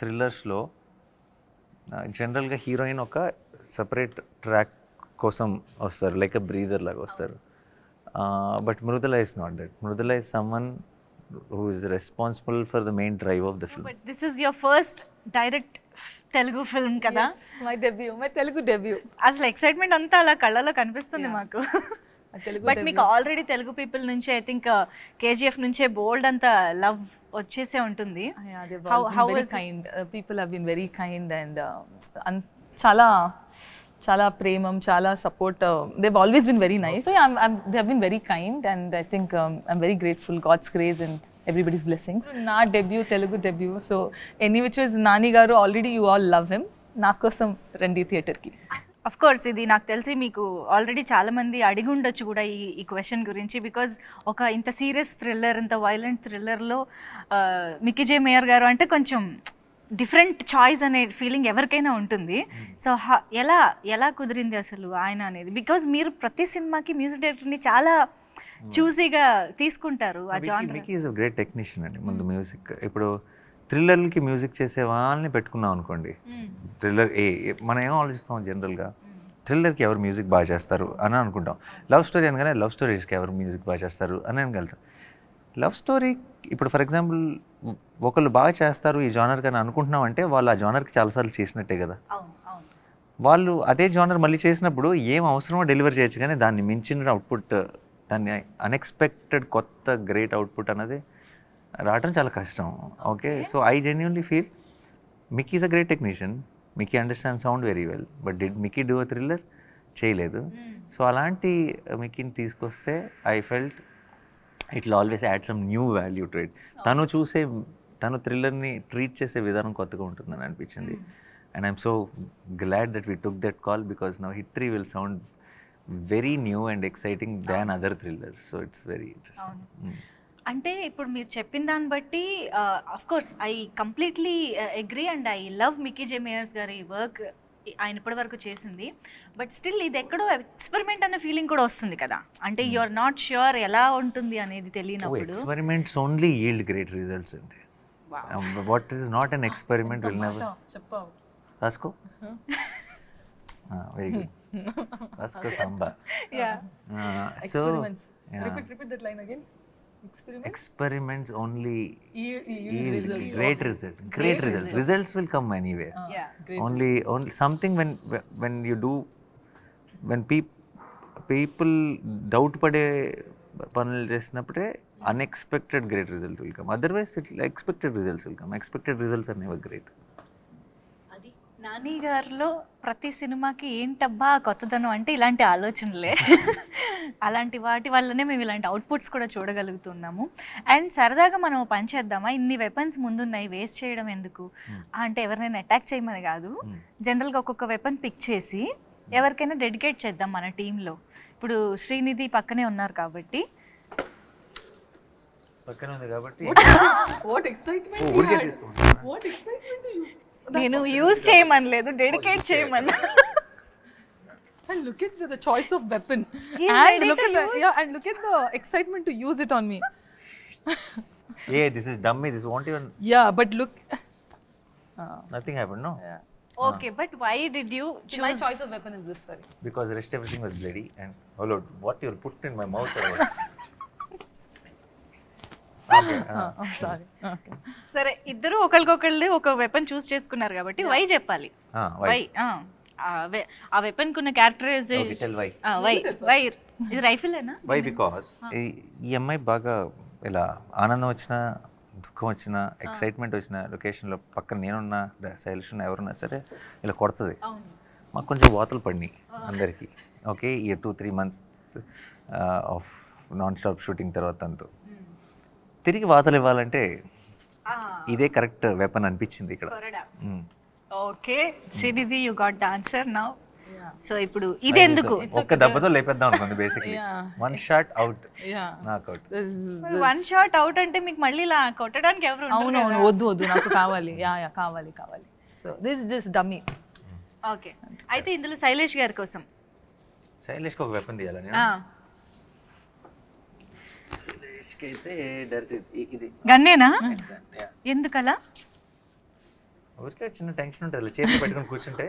థ్రిల్లర్స్లో జనరల్గా హీరోయిన్ ఒక separate track కోసం వస్తారు, లైక్ బ్రీదర్ లాగా వస్తారు. But Mridula is not that. Mridula is someone who is responsible for the main drive of the film. But this is your first direct Telugu film kada? Yes, my Telugu debut. అసలు excitement అంతా అలా కళ్ళలో కనిపిస్తుంది మాకు. But మీకు already Telugu people నుంచి I think KGF నుంచే బోల్డ్ అంత లవ్ వచ్చేసే ఉంటుంది. How is kind? People have been very kind and చాలా చాలా ప్రేమం, చాలా support. They've always been very nice. So yeah, they have been very kind and I think I'm very grateful. God's grace and everybody's blessings. నా debut, Telugu debut. So any which was Nani గారు already you all love him. నా కోసం రండి థియేటర్కి. Of course ఇది నాకు తెలిసి మీకు ఆల్రెడీ చాలా మంది అడిగి ఉండొచ్చు కూడా ఈ క్వశ్చన్ గురించి. బికాజ్ ఒక ఇంత సీరియస్ థ్రిల్లర్, ఇంత వైలెంట్ థ్రిల్లర్లో మిక్కీ జే మేయర్ గారు అంటే కొంచెం డిఫరెంట్ చాయిస్ అనే ఫీలింగ్ ఎవరికైనా ఉంటుంది. సో ఎలా కుదిరింది అసలు ఆయన అనేది? బికాజ్ మీరు ప్రతి సినిమాకి మ్యూజిక్ డైరెక్టర్ని చాలా చూసీగా తీసుకుంటారు. ఆ genre. Mickey is a great technician అండి. ముందు మ్యూజిక్, ఇప్పుడు థ్రిల్లర్కి మ్యూజిక్ చేసే వాళ్ళని పెట్టుకున్నాం అనుకోండి, థ్రిల్లర్ మనం ఏం ఆలోచిస్తాం జనరల్గా, థ్రిల్లర్కి ఎవరు మ్యూజిక్ బాగా చేస్తారు అని అనుకుంటాం. లవ్ స్టోరీ అనగానే లవ్ స్టోరీస్కి ఎవరు మ్యూజిక్ బాగా చేస్తారు అని అనగలుగుతాం. లవ్ స్టోరీ ఇప్పుడు ఫర్ ఎగ్జాంపుల్ ఒకళ్ళు బాగా చేస్తారు ఈ జానర్ కానీ అనుకుంటున్నాం అంటే వాళ్ళు ఆ జానర్కి చాలాసార్లు చేసినట్టే కదా. వాళ్ళు అదే జానర్ మళ్ళీ చేసినప్పుడు ఏం అవసరమో డెలివర్ చేయొచ్చు, కానీ దాన్ని మించిన అవుట్పుట్, దాన్ని అన్ఎక్స్పెక్టెడ్ కొత్త గ్రేట్ అవుట్పుట్ అన్నది రావడం చాలా కష్టం. Okay, so I genuinely feel Mickey is a great technician. Mickey understand sound very well. But did Mickey do a thriller? చేయలేదు. సో అలాంటి మిక్కీని తీసుకొస్తే I felt it will always add some new value to it. తను థ్రిల్లర్ని treat చేసే విధానం కొత్తగా ఉంటుందని అనిపించింది. And I'm so glad that we took that call because now hit 3 will sound very new and exciting than other thrillers. So it's very interesting. అంటే ఇప్పుడు మీరు చెప్పిన దాన్ని బట్టి of course I completely agree and I love Mickey J Meyers గారి work. ఆయన ఇప్పటి వరకు చేసింది. బట్ స్టిల్ ఇది ఎక్కడో ఎక్స్పెరిమెంట్ అనే ఫీలింగ్ కూడా వస్తుంది కదా. అంటే యు ఆర్ నాట్ ష్యూర్ ఎలా ఉంటుంది అనేది తెలియనప్పుడు. Experiments only yield great results అండి. What is not an experiment will never. రాసుకో, వెరీ గుడ్, రాసుకో Samba. So Repeat that line again. Experiments only yield great results. Great results. Results will come anywhere. Only something when you do, when people doubt pade panulu chesinapude unexpected great result will come. Otherwise expected results will come. Expected results are never great. Nani గారిలో ప్రతి సినిమాకి ఏంటబ్బా కొత్తదనం అంటే ఇలాంటి ఆలోచనలే. అలాంటి వాటి వల్లనే మేము ఇలాంటి అవుట్పుట్స్ కూడా చూడగలుగుతున్నాము. అండ్ సరదాగా మనం పని చేద్దామా, ఇన్ని వెపన్స్ ముందున్నాయి వేస్ట్ చేయడం ఎందుకు అంటే ఎవరినైనా అటాక్ చేయమని కాదు, జనరల్గా ఒక్కొక్క వెపన్ పిక్ చేసి ఎవరికైనా డెడికేట్ చేద్దాం మన టీంలో. ఇప్పుడు శ్రీనిధి పక్కనే ఉన్నారు కాబట్టి నేను యూజ్ చేయమనలేదు, డెడికేట్ చేయమన్నా. And look at the choice of weapon. And look at the excitement to use it on me. Yeah, this is dummy. This won't even. Yeah, but look. Nothing happened, no? Yeah. Okay, but why did you choose? My choice of weapon is this very. Because the rest everything was bloody and oh Lord, what you put in my mouth or what? Okay. Sorry. Okay. సరే, ఇద్దరు ఒకరికొకళ్ళు ఒక weapon చూస్ చేసుకున్నారు కాబట్టి why చెప్పాలి. Why ఆ weapon కున్న characterisation why ఇది రైఫిలేనా? Why because ఈ అమ్మాయి బాగా ఇలా ఆనందం వచ్చినా దుఃఖం వచ్చినా ఎక్సైట్మెంట్ వచ్చిన లొకేషన్లో పక్కన నేనున్నా శైలిష్ ఉన్నా ఎవరున్నా సరే ఇలా కొడుతుంది. మాకు కొంచెం వాతలు పడినాయి అందరికీ. ఓకే, ఈ 2-3 months of non stop shooting తర్వాత అంతా తిరిగి వాతలు ఇవ్వాలంటే ఇదే కరెక్ట్ వెపన్ అనిపించింది ఇక్కడ. Okay Srinidhi, you got the answer now. So ఇప్పుడు ఇది ఎందుకు ఒక్క దెబ్బతో లేపేద్దాం అనుకుంది బేసిక్లీ. వన్ షాట్ అవుట్, నాక్ అవుట్. వన్ షాట్ అవుట్ అంటే మీకు మళ్ళీ ఇలా కొట్టడానికి ఎవరు ఉండరు. అవును, వద్దు నాకు కావాలి. యా కావాలి. So this is just dummy. Okay, అయితే ఇందులో శైలేష్ గారి కోసం శైలేష్కి ఒక వెపన్ తీయాలని. శైలేష్కి అయితే డైరెక్ట్ ఇది గన్నేనా? ఎందుకలా? ఊరికే చిన్న టెన్షన్ ఉంటుంది, చేతులు పెట్టుకొని కూర్చుంటే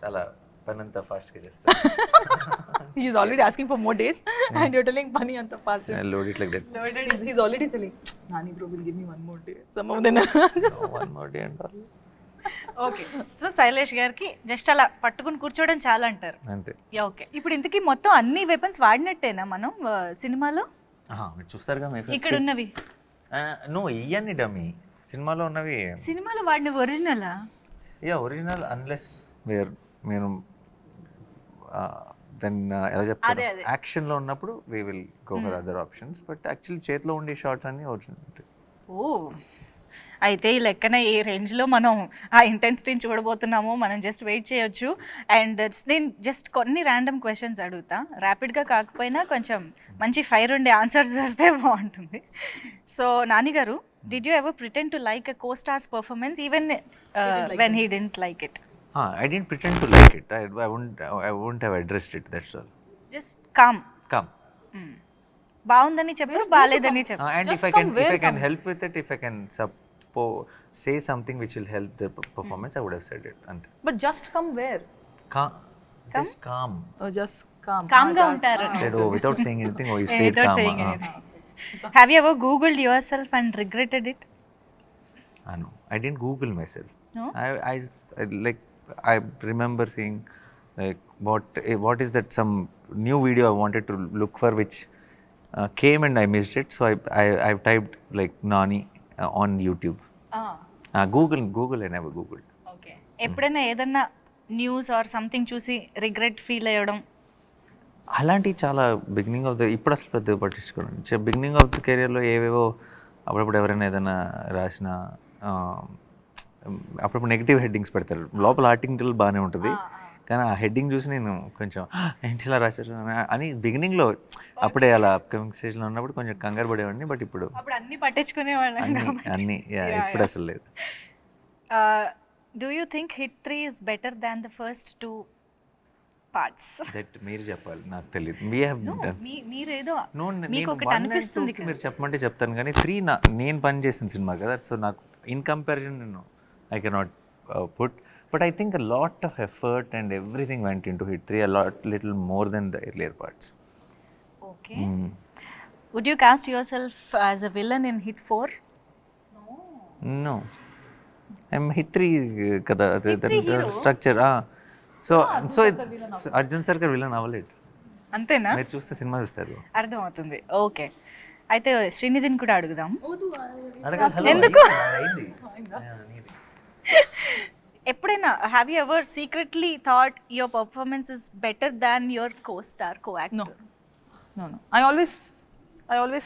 చాలా పని అంతా ఫాస్ట్గా చేస్తారు. He's already asking for more days, and you're telling Pani anta fast. Load it like that. He's already telling, Nani bro will give me one more day. Some of them. One more day అంటారు okay, so Shailesh గారికి just అలా పట్టుకుని కూర్చోవడం చాలా అంటారు. అంతే. Okay, ఇప్పుడు ఇంతకీ మొత్తం అన్ని వెపన్స్ వాడినట్టేనా మనం సినిమాలో? మీరు చూస్తారుగా మీ ఇక్కడ ఉన్నవి నువ్వు ఇవన్నీ డమ్మీ, సినిమాలో ఉన్నవి సినిమాలో వాడినవి ఒరిజినలా? యా ఒరిజినల్ అన్లెస్ మీరు దెన్ ఎలా చెప్తారు, అదే, అదే. యాక్షన్లో ఉన్నప్పుడు we will go for other options, but actually చేతిలో ఉండే షార్ట్స్ అన్నీ ఒరిజినల్ ఉంటాయి. ఓ, అయితే ఈ లెక్కన ఏ రేంజ్లో మనం ఆ ఇంటెన్సిటీని చూడబోతున్నామో మనం జస్ట్ వెయిట్ చేయొచ్చు. అండ్ నేను జస్ట్ కొన్ని ర్యాండమ్ క్వశ్చన్స్ అడుగుతా, ర్యాపిడ్గా కాకపోయినా కొంచెం మంచి ఫైర్ ఉండే ఆన్సర్స్ వస్తే బాగుంటుంది. సో నాని గారు, did you ever pretend to like a co-star's performance even when he didn't like it? I didn't pretend to like it. I wouldn't have addressed it. That's all. Just com. Come. బాగుందని చెప్పారు, బాగాలేదని చెప్పారు. And Just if I can help with it, if I can say something which will help the performance, I would have said it. And But just come where? just calm. Oh, just calm. కామ్గా ఉంటారు. Said, oh, without saying anything, oh, you stayed Without calm. saying anything. Have you ever Googled yourself and regretted it? No, I didn't Google myself. No? I remember seeing like what is that, some new video I wanted to look for which came and I missed it, so I've typed like Nani on YouTube. Google I never Googled. Okay, ఎప్పుడైనా ఏదన్నా news or something చూసి regret feel అయ్యడం? అలాంటివి చాలా beginning of the, ఇప్పుడు అసలు పెద్దగా పట్టించుకోండి, beginning of the కెరియర్లో ఏవేవో అప్పుడప్పుడు ఎవరైనా ఏదైనా రాసిన అప్పుడప్పుడు నెగిటివ్ హెడ్డింగ్స్ పెడతారు, లోపల ఆర్టికల్ బాగానే ఉంటుంది కానీ ఆ హెడ్డింగ్ చూసి నేను కొంచెం ఏంటి ఇలా రాశారు అని బిగినింగ్లో, అప్పుడే అలా అప్కమింగ్ స్టేజ్లో ఉన్నప్పుడు కొంచెం కంగారు పడేవాడిని, బట్ ఇప్పుడు అప్పుడు అన్ని పట్టించుకునేవాళ్ళం. అన్నీ ఇప్పుడు అసలు లేదు. Do you think hit 3 is better than the first 2 parts? That మీరు చెప్పాలి, నాకు తెలియదు. మీరేదో No, మీకు ఒకటి అనిపిస్తుంది కదా. మీరు చెప్పమంటే చెప్తాను కానీ 3 నేను పని చేసిన సినిమా కదా, సో నాకు ఇన్ కంపారిజన్ నేను I cannot put, but I think a lot of effort and everything went into Hit 3, little more than the earlier parts. Okay. Would you cast yourself as a villain in Hit 4? No. I'm Hit 3 kada, the hero? structure. So it's Arjun Sarkar villain అవ్వలేదు. అంతేనా? మీరు చూస్తే cinema చూస్తారు, అర్థమవుతుంది. Okay, అయితే శ్రీనిధిని కూడా అడుగుదాం. అడగాలి. ఎందుకు? ఎప్పుడైనా have you ever secretly thought your performance is better than your co-star, co-actor? No. I always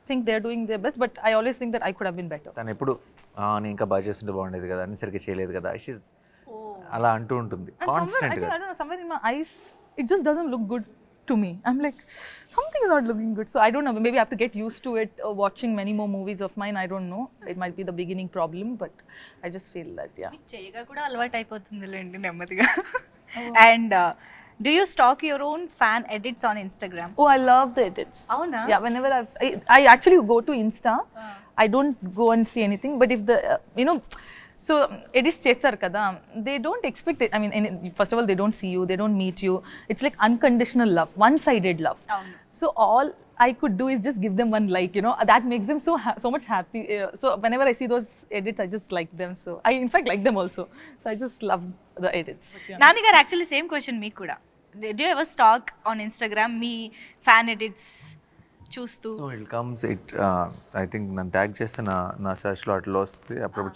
think they're doing their best, but I always think that I could have been better. తను ఎప్పుడు నేను ఇంకా బాగా చేస్తుంటే బాగుండేది కదా, అన్ని సరిగ్గా చేయలేదు కదా, అలా అంటూ ఉంటుంది కాన్స్టెంట్గా. I don't know, somewhere in my eyes it just doesn't look good to me. I'm like, something is not looking good, so I don't know, maybe I have to get used to it, watching many more movies of mine. I don't know, it might be the beginning problem, but I just feel that చేయగా కూడా అలవాటు అయిపోతుందిలేండి నెమ్మదిగా. And do you stalk your own fan edits on Instagram? Oh, I love the edits. Avuna? Yeah, whenever I actually go to Insta, I don't go and see anything, but if the so edits chestar kada, they don't expect it. I mean, first of all, they don't see you, they don't meet you. It's like unconditional love, one-sided love. So all I could do is just give them one like, that makes them so much happy. So whenever I see those edits, I just like them. So I in fact like them also. So I just love the edits. Nani garu, actually same question me kuda. Did you ever stalk on Instagram me fan edits చూస్తూ? So it comes, I think నన్ను tag చేస్తే నా సర్చ్లో అట్లా వస్తుంది, అప్పుడు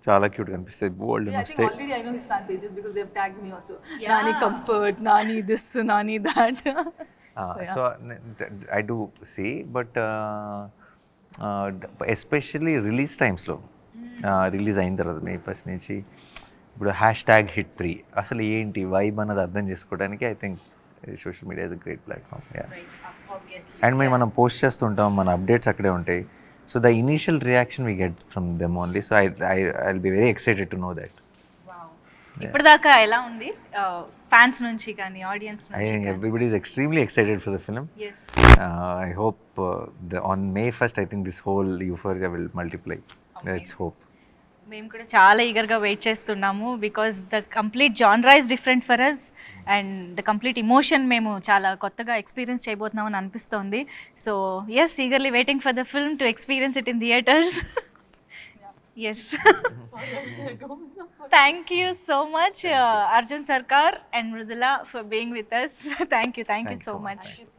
చాలా cute కనిపిస్తాయి, బోల్డ్ Yeah, I think వస్తాయి. already I know these fan pages because they've tagged me also. Nani comfort, Nani this, Nani that. So I do see, but especially release టైమ్స్లో, రిలీజ్ అయిన తర్వాత May 1st నుంచి ఇప్పుడు #Hit3 అసలు ఏంటి vibe అన్నది అర్థం చేసుకోవడానికి I think social media is a great platform. And మనం పోస్ట్ చేస్తుంటాం, మన అప్డేట్స్ అక్కడే ఉంటాయి. So the initial reaction we get from them only. So I'll be very excited to know that. Wow. ఇప్పటిదాకా ఎలా ఉంది ఫ్యాన్స్ నుంచి కానీ ఆడియన్స్ నుంచి? I think everybody is extremely excited for the film. Yes. I hope on May 1st I think this whole euphoria will multiply. Let's hope. మేము కూడా చాలా ఈగర్గా వెయిట్ చేస్తున్నాము because the complete genre is different for us and the complete emotion మేము చాలా కొత్తగా experience చేయబోతున్నామని అనిపిస్తోంది. So yes, eagerly waiting for the film to experience it in theatres. Yes, thank you so much Arjun Sarkar and Mridula for being with us. Thank you so much.